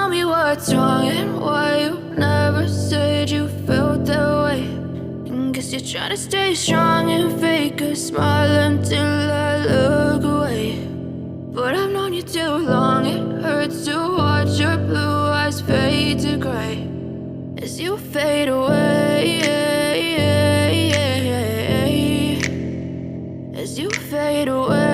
tell me what's wrong and why you never said you felt that way. And guess you're trying to stay strong and fake a smile until I look away. But I've known you too long, it hurts to watch your blue eyes fade to gray as you fade away, as you fade away.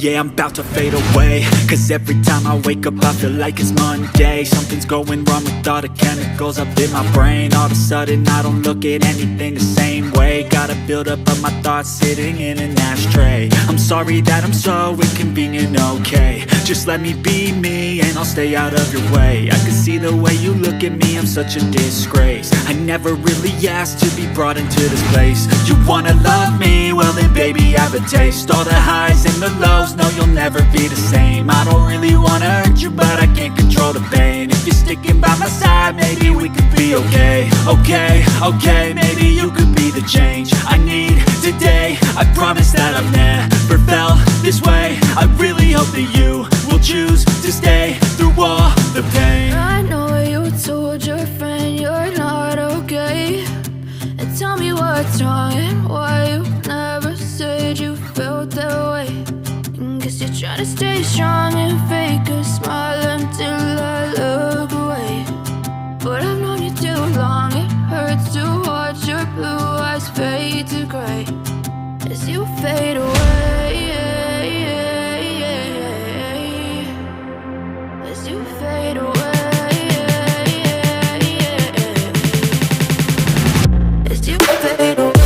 Yeah, I'm about to fade away, cause every time I wake up I feel like it's Monday. Something's going wrong with all the chemicals up in my brain. All of a sudden I don't look at anything the same way. Got a buildup of my thoughts sitting in an ashtray. I'm sorry that I'm so inconvenient, okay. Just let me be me and I'll stay out of your way. I can see the way you look at me, I'm such a disgrace. I never really asked to be brought into this place. You wanna love me? Well then baby I have a taste. All the highs and the lows, no, you'll never be the same. I don't really wanna hurt you, but I can't control the pain. If you're sticking by my side, maybe we could be okay. Okay, maybe you could be the change I need today. I promise that I've never felt this way. I really hope that you will choose to stay through all the pain. I know you told your friend you're not okay, and tell me what's wrong and why you never said you felt that way. Guess you're trying to stay strong and fake a smile until I look away. But I've known you too long, it hurts to watch your blue eyes fade to gray as you fade away, as you fade away, as you fade away.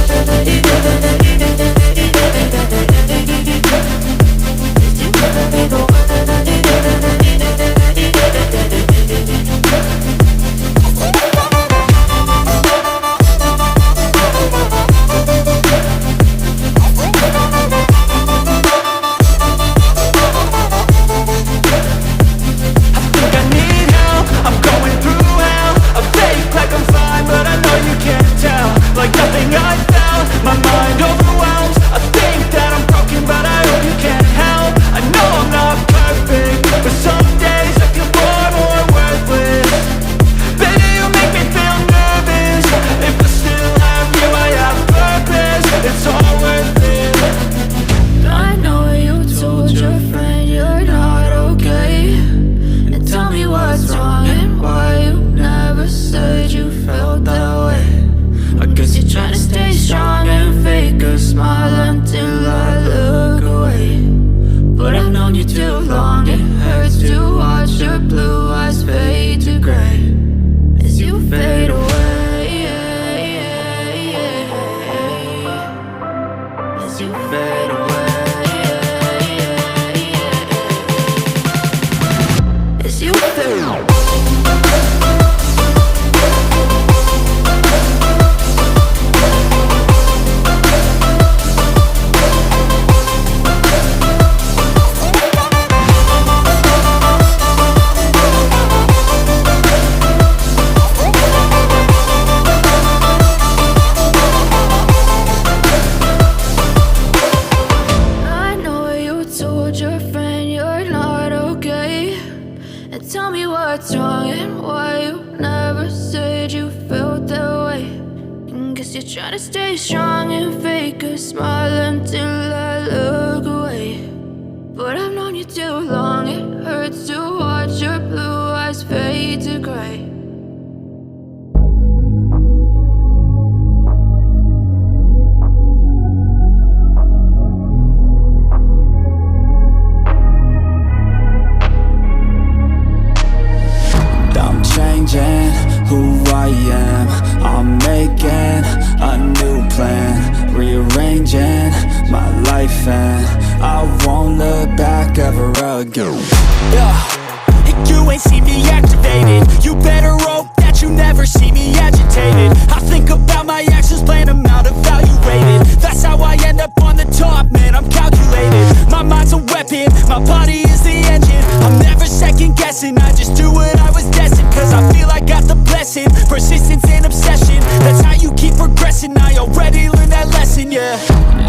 You ain't see me activated. You better hope that you never see me agitated. I think about my actions, plan them out, evaluated. That's how I end up on the top, man, I'm calculated. My mind's a weapon, my body is the engine. I'm never second guessing, I just do what I was destined. Cause I feel I got the blessing, persistence and obsession. That's how you keep progressing, I already learned that lesson, yeah.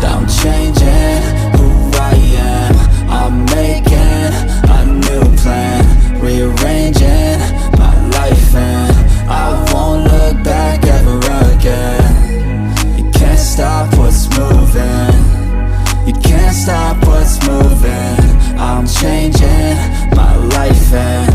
I'm changing who I am, I'm made life and